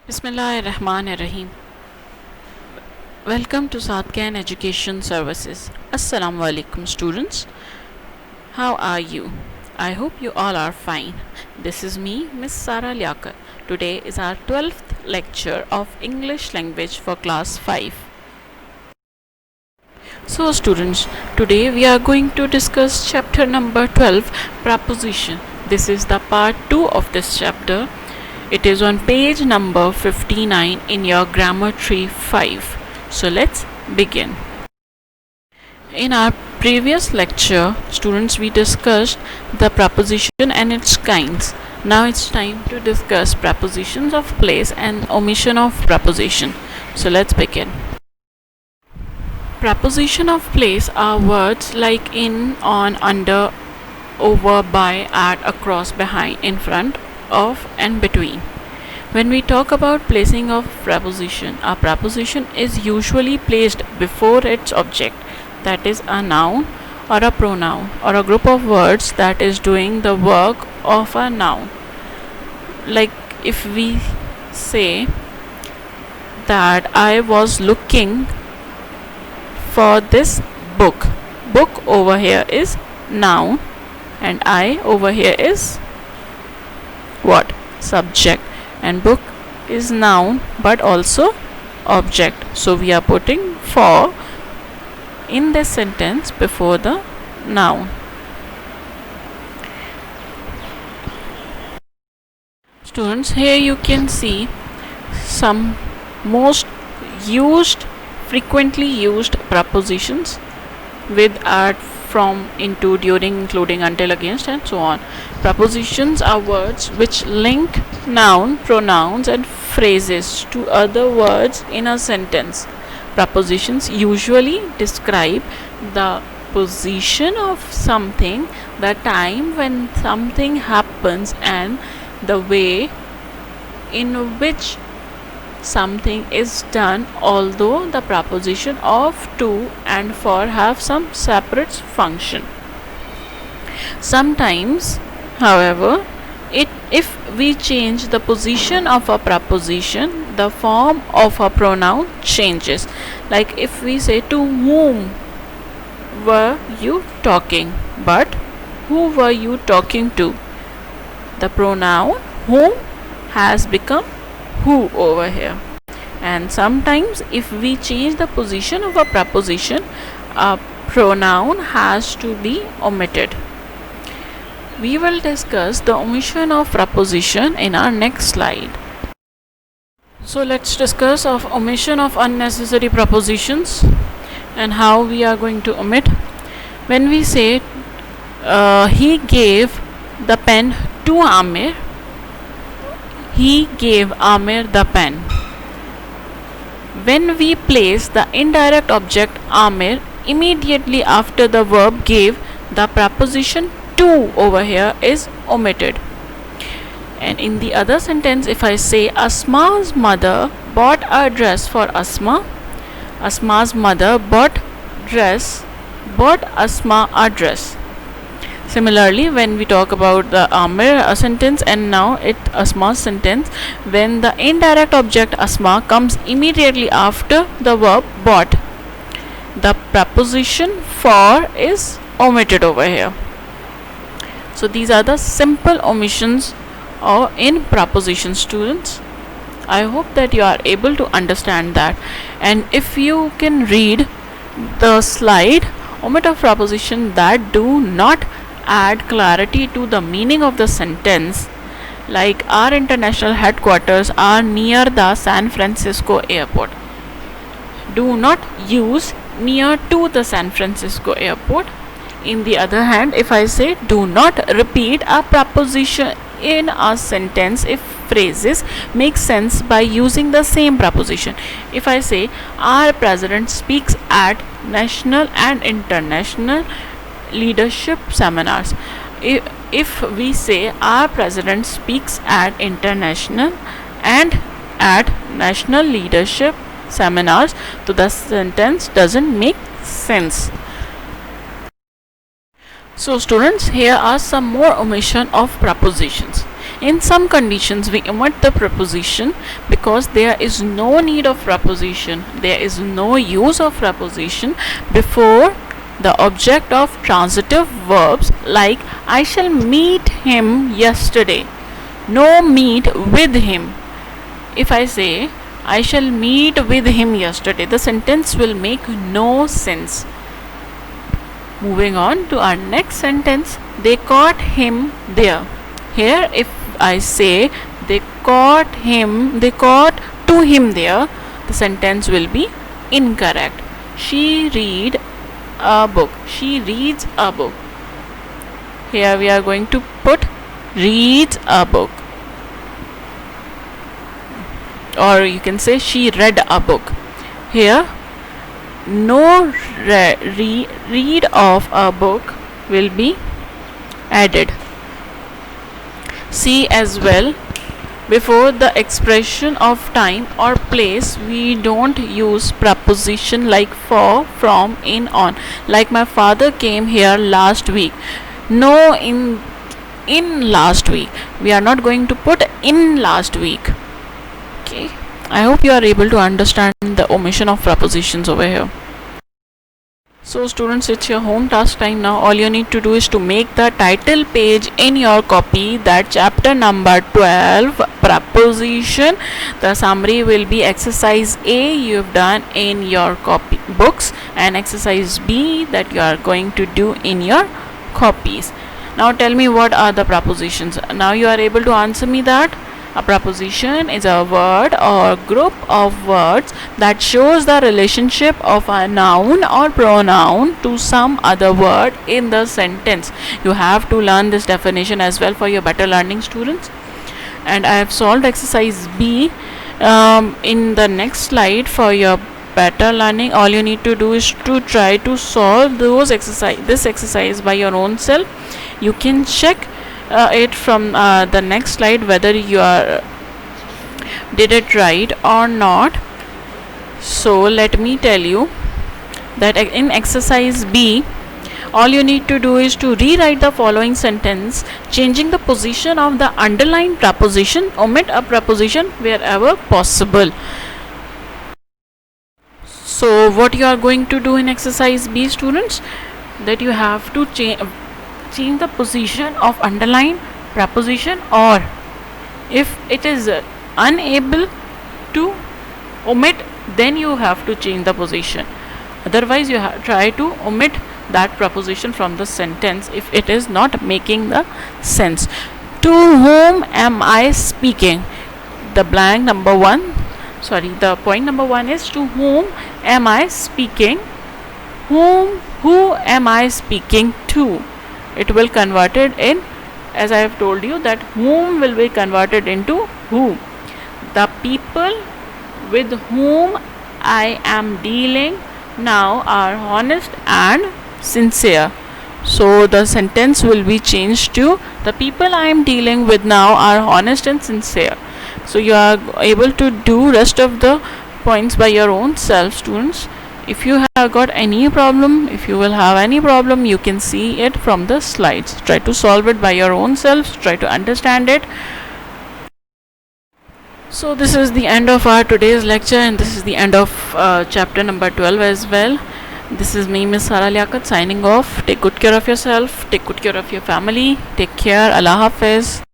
Bismillahirrahmanirrahim. Welcome to Sadkan Education Services. Assalamu alaikum students. How are you? I hope you all are fine. This is me, Miss Sara Liakar. Today is our 12th lecture of English language for class 5. So students, today we are going to discuss chapter number 12, Preposition. This is the part 2 of this chapter. It is on page number 59 in your grammar tree 5. So let's begin. In our previous lecture, students, we discussed the preposition and its kinds. Now it's time to discuss prepositions of place and omission of preposition. So let's begin. Preposition of place are words like in, on, under, over, by, at, across, behind, in front of, and between. When we talk about placing of preposition, a preposition is usually placed before its object, that is a noun or a pronoun or a group of words that is doing the work of a noun. Like if we say that I was looking for this book. Book over here is noun and I over here is what? Subject. And book is noun but also object. So we are putting for in this sentence before the noun. Students, here you can see some most frequently used prepositions with, at, from, into, during, including, until, against, and so on. Prepositions are words which link noun, pronouns, and phrases to other words in a sentence. Prepositions usually describe the position of something, the time when something happens, and the way in which something is done, although the preposition of, to, and for have some separate function. Sometimes, however, if we change the position of a preposition, the form of a pronoun changes. Like if we say, to whom were you talking? But who were you talking to? The pronoun whom has become who over here. And sometimes if we change the position of a preposition, a pronoun has to be omitted. We will discuss the omission of preposition in our next slide. So let's discuss of omission of unnecessary prepositions and how we are going to omit. When we say he gave the pen to Amir, he gave Amir the pen. When we place the indirect object Amir immediately after the verb gave, the preposition to over here is omitted. And in the other sentence, if I say Asma's mother bought a dress for Asma, Asma's mother bought Asma a dress. Similarly, when we talk about the Amir sentence and now Asma's sentence, when the indirect object Asma comes immediately after the verb bought, the preposition for is omitted over here. So these are the simple omissions in preposition, students. I hope that you are able to understand that. And if you can read the slide, omit of preposition that do not add clarity to the meaning of the sentence, like our international headquarters are near the San Francisco airport. Do not use near to the San Francisco airport. In the other hand, if I say do not repeat a preposition in a sentence if phrases make sense by using the same preposition. If I say our president speaks at national and international leadership seminars, if we say our president speaks at international and at national leadership seminars, so the sentence doesn't make sense. So students, here are some more omission of prepositions. In some conditions we omit the preposition because there is no need of preposition, there is no use of preposition before the object of transitive verbs, like I shall meet him yesterday. No meet with him. If I say I shall meet with him yesterday, the sentence will make no sense. Moving on to our next sentence, they caught him there. Here if I say they caught to him there, the sentence will be incorrect. She reads a book. Here we are going to put reads a book, or you can say she read a book. Here no read of a book will be added. See as well, before the expression of time or place we don't use preposition like for, from, in, on. Like my father came here last week. No in last week. We are not going to put in last week. Okay, I hope you are able to understand the omission of prepositions over here. So students, it's your home task time now. All you need to do is to make the title page in your copy, that chapter number 12, preposition. The summary will be exercise A you have done in your copy books, and exercise B that you are going to do in your copies. Now tell me, what are the prepositions? Now you are able to answer me that. A preposition is a word or group of words that shows the relationship of a noun or pronoun to some other word in the sentence. You have to learn this definition as well for your better learning, students. And I have solved exercise B in the next slide for your better learning. All you need to do is to try to solve this exercise by your own self. You can check it from the next slide whether you did it right or not. So let me tell you that in exercise B, all you need to do is to rewrite the following sentence, changing the position of the underlined preposition. Omit a preposition wherever possible. So what you are going to do in exercise B, students, that you have to change the position of underlined preposition, or if it is unable to omit, then you have to change the position. Otherwise you try to omit that preposition from the sentence if it is not making the sense. To whom am I speaking? The point number 1 is to whom am I speaking? Who am I speaking to? It will converted in, as I have told you, that whom will be converted into who. The people with whom I am dealing now are honest and sincere. So the sentence will be changed to the people I am dealing with now are honest and sincere. So you are able to do rest of the points by your own self, students. If you have got any problem, if you will have any problem, you can see it from the slides. Try to solve it by your own self. Try to understand it. So this is the end of our today's lecture, and this is the end of chapter number 12 as well. This is me, Miss Sara Liaquat, signing off. Take good care of yourself. Take good care of your family. Take care. Allah Hafiz.